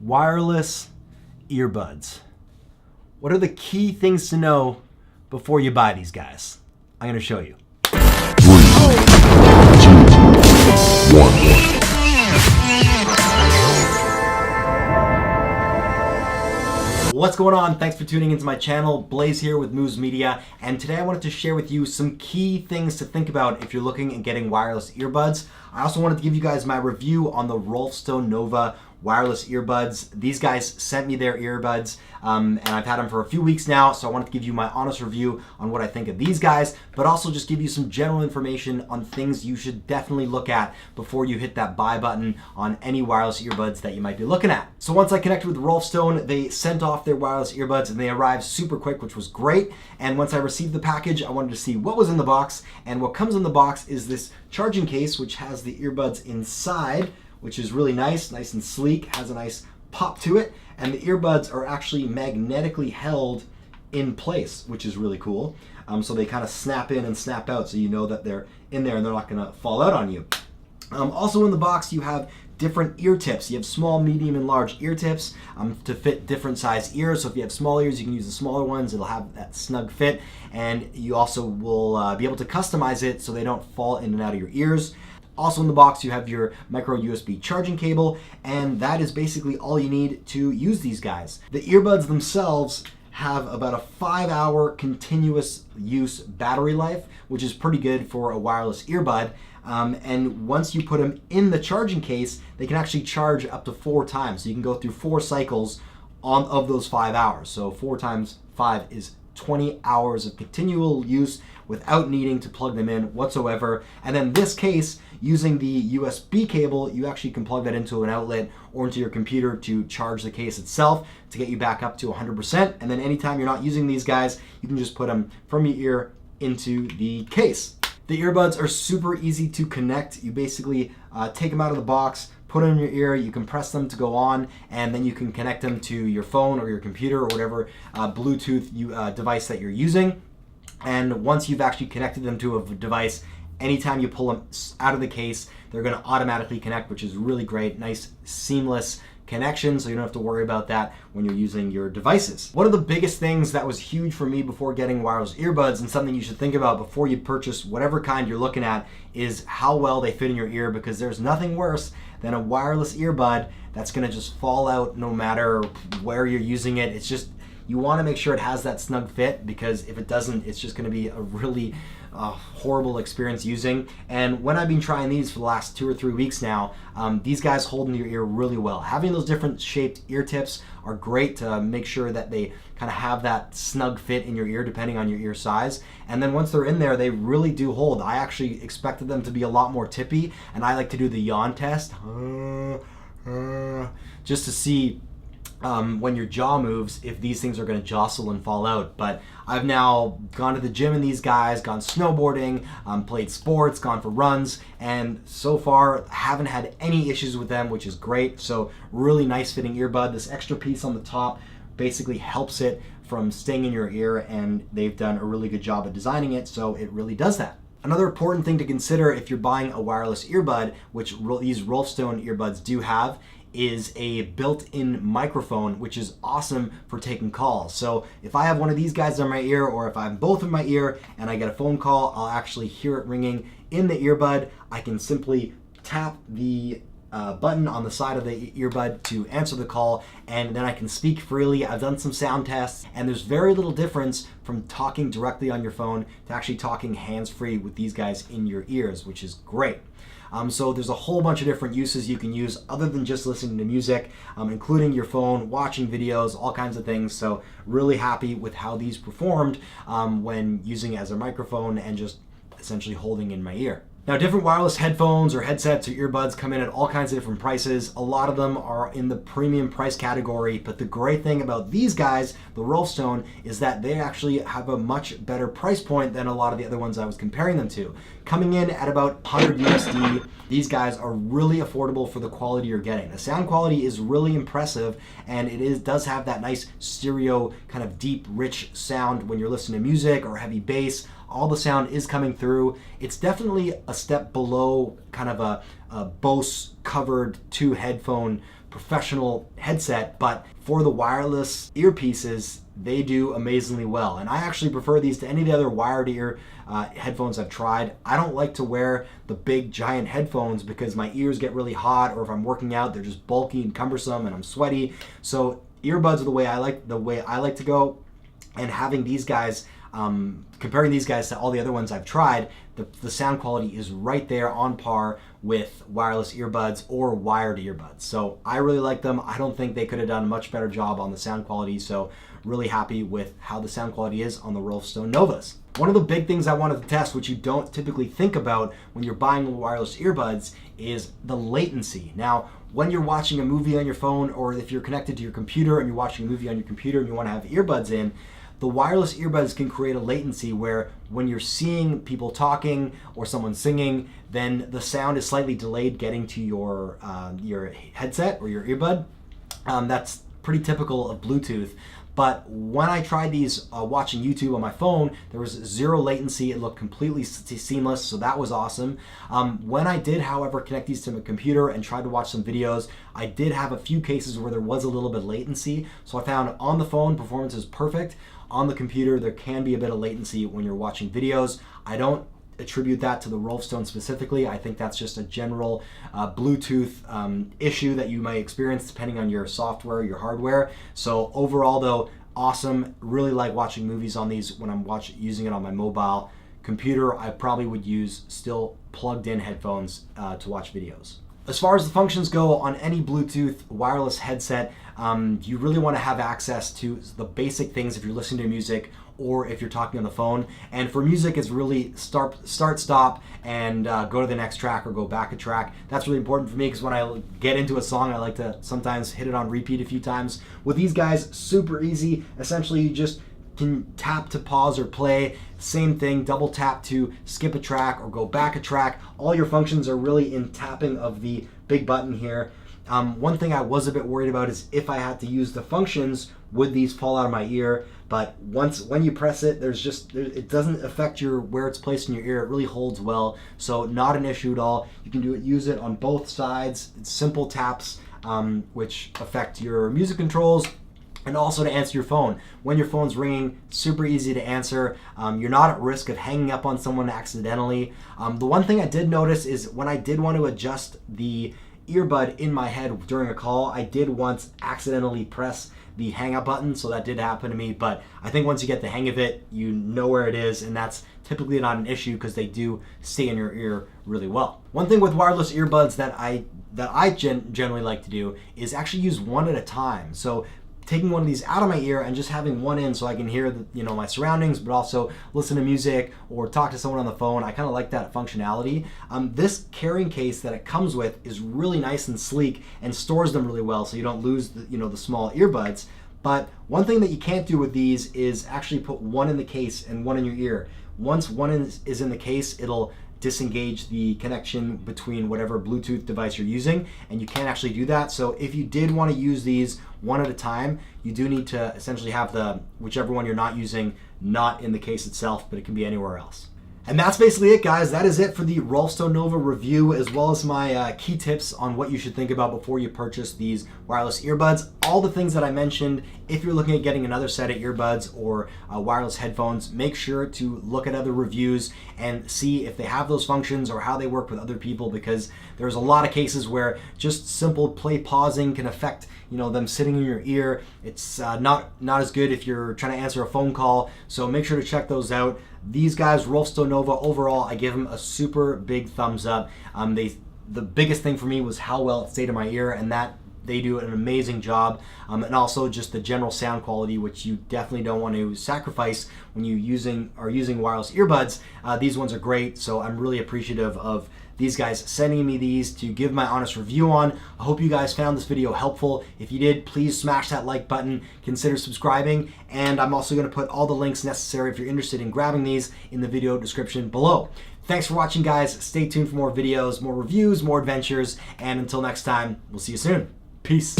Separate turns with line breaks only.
wireless earbuds. What are the key things to know before you buy these guys? I'm going to show you.
3, 2, 1.
What's going on? Thanks for tuning into my channel. Blaze here with Moves Media, and today I wanted to share with you some key things to think about if you're looking at getting wireless earbuds. I also wanted to give you guys my review on the Rolfstone Nova wireless earbuds. These guys sent me their earbuds, and I've had them for a few weeks now, so I wanted to give you my honest review on what I think of these guys, but also just give you some general information on things you should definitely look at before you hit that buy button on any wireless earbuds that you might be looking at. So once I connected with Rolfstone, they sent off their wireless earbuds and they arrived super quick, which was great. And once I received the package, I wanted to see what was in the box, and what comes in the box is this charging case, which has the earbuds inside, which is really nice and sleek, has a nice pop to it, and the earbuds are actually magnetically held in place, which is really cool. So they kind of snap in and snap out, so you know that they're in there and they're not gonna fall out on you. Also in the box you have different ear tips. You have small, medium, and large ear tips to fit different size ears. So if you have small ears, you can use the smaller ones. It'll have that snug fit, and you also will be able to customize it so they don't fall in and out of your ears. Also in the box, you have your micro USB charging cable, and that is basically all you need to use these guys. The earbuds themselves have about a 5-hour continuous use battery life, which is pretty good for a wireless earbud. And once you put them in the charging case, they can actually charge up to 4 times. So you can go through 4 cycles of those 5 hours. So 4 times 5 is 20 hours of continual use without needing to plug them in whatsoever. And then this case, using the USB cable, you actually can plug that into an outlet or into your computer to charge the case itself to get you back up to 100%. And then anytime you're not using these guys, you can just put them from your ear into the case. The earbuds are super easy to connect. You basically take them out of the box, put them in your ear, you can press them to go on, and then you can connect them to your phone or your computer or whatever Bluetooth device that you're using. And once you've actually connected them to a device, anytime you pull them out of the case, they're going to automatically connect, which is really great. Nice, seamless connection, so you don't have to worry about that when you're using your devices. One of the biggest things that was huge for me before getting wireless earbuds, and something you should think about before you purchase whatever kind you're looking at, is how well they fit in your ear, because there's nothing worse than a wireless earbud that's going to just fall out no matter where you're using it. It's just, you want to make sure it has that snug fit, because if it doesn't, it's just going to be a really horrible experience using. And when I've been trying these for the last 2 or 3 weeks now, these guys hold into your ear really well. Having those different shaped ear tips are great to make sure that they kind of have that snug fit in your ear depending on your ear size. And then once they're in there, they really do hold. I actually expected them to be a lot more tippy, and I like to do the yawn test just to see when your jaw moves, if these things are going to jostle and fall out. But I've now gone to the gym in these guys, gone snowboarding, played sports, gone for runs, and so far haven't had any issues with them, which is great. So really nice fitting earbud. This extra piece on the top basically helps it from staying in your ear, and they've done a really good job of designing it, so it really does that. Another important thing to consider if you're buying a wireless earbud, which these Rolfstone earbuds do have, is a built-in microphone, which is awesome for taking calls. So if I have one of these guys in my ear, or if I have both in my ear and I get a phone call, I'll actually hear it ringing in the earbud. I can simply tap the button on the side of the earbud to answer the call, and then I can speak freely. I've done some sound tests, and there's very little difference from talking directly on your phone to actually talking hands-free with these guys in your ears, which is great. So there's a whole bunch of different uses you can use other than just listening to music, including your phone, watching videos, all kinds of things. So really happy with how these performed when using it as a microphone and just essentially holding in my ear. Now, different wireless headphones or headsets or earbuds come in at all kinds of different prices. A lot of them are in the premium price category, but the great thing about these guys, the Rolfstone, is that they actually have a much better price point than a lot of the other ones I was comparing them to. Coming in at about 100 USD, these guys are really affordable for the quality you're getting. The sound quality is really impressive, and it does have that nice stereo kind of deep, rich sound when you're listening to music or heavy bass. All the sound is coming through. It's definitely a step below kind of a Bose covered 2 headphone professional headset, but for the wireless earpieces, they do amazingly well. And I actually prefer these to any of the other wired ear headphones I've tried. I don't like to wear the big giant headphones because my ears get really hot, or if I'm working out, they're just bulky and cumbersome and I'm sweaty. So earbuds are the way I like to go. And having these guys, comparing these guys to all the other ones I've tried, the sound quality is right there on par with wireless earbuds or wired earbuds. So I really like them. I don't think they could have done a much better job on the sound quality. So really happy with how the sound quality is on the Rolfstone Novas. One of the big things I wanted to test, which you don't typically think about when you're buying wireless earbuds, is the latency. Now, when you're watching a movie on your phone, or if you're connected to your computer and you're watching a movie on your computer and you want to have earbuds in, the wireless earbuds can create a latency where when you're seeing people talking or someone singing, then the sound is slightly delayed getting to your headset or your earbud. That's pretty typical of Bluetooth. But when I tried these watching YouTube on my phone, there was zero latency. It looked completely seamless, so that was awesome. When I did, however, connect these to my computer and tried to watch some videos, I did have a few cases where there was a little bit of latency. So I found on the phone, performance is perfect. On the computer, there can be a bit of latency when you're watching videos. I don't attribute that to the Rolfstone specifically. I think that's just a general Bluetooth issue that you might experience depending on your software, your hardware. So overall though, awesome. Really like watching movies on these when I'm using it on my mobile computer. I probably would use still plugged in headphones to watch videos. As far as the functions go on any Bluetooth wireless headset, you really want to have access to the basic things if you're listening to music or if you're talking on the phone. And for music, it's really start, stop, and go to the next track or go back a track. That's really important for me because when I get into a song, I like to sometimes hit it on repeat a few times. With these guys, super easy. Essentially, you just can tap to pause or play. Same thing, double tap to skip a track or go back a track. All your functions are really in tapping of the big button here. One thing I was a bit worried about is if I had to use the functions, would these fall out of my ear? But when you press it, it doesn't affect where it's placed in your ear. It really holds well, so not an issue at all. You can use it on both sides. It's simple taps, which affect your music controls. And also to answer your phone. When your phone's ringing, super easy to answer. You're not at risk of hanging up on someone accidentally. The one thing I did notice is when I did want to adjust the earbud in my head during a call, I did once accidentally press the hang up button, so that did happen to me. But I think once you get the hang of it, you know where it is, and that's typically not an issue because they do stay in your ear really well. One thing with wireless earbuds that I generally like to do is actually use one at a time. So taking one of these out of my ear and just having one in so I can hear my surroundings, but also listen to music or talk to someone on the phone. I kind of like that functionality. This carrying case that it comes with is really nice and sleek and stores them really well so you don't lose the small earbuds. But one thing that you can't do with these is actually put one in the case and one in your ear. Once one is in the case, it'll disengage the connection between whatever Bluetooth device you're using, and you can't actually do that. So if you did want to use these one at a time, you do need to essentially have whichever one you're not using not in the case itself, but it can be anywhere else. And that's basically it, guys. That is it for the Rolfstone Nova review, as well as my key tips on what you should think about before you purchase these wireless earbuds. All the things that I mentioned, if you're looking at getting another set of earbuds or wireless headphones, make sure to look at other reviews and see if they have those functions or how they work with other people, because there's a lot of cases where just simple play pausing can affect them sitting in your ear. It's not as good if you're trying to answer a phone call, so make sure to check those out. These guys, Rolfstone Nova, overall, I give them a super big thumbs up. The biggest thing for me was how well it stayed in my ear, and that they do an amazing job. And also just the general sound quality, which you definitely don't want to sacrifice when you are using wireless earbuds. These ones are great, so I'm really appreciative of these guys sending me these to give my honest review on. I hope you guys found this video helpful. If you did, please smash that like button, consider subscribing, and I'm also going to put all the links necessary if you're interested in grabbing these in the video description below. Thanks for watching, guys. Stay tuned for more videos, more reviews, more adventures, and until next time, we'll see you soon. Peace.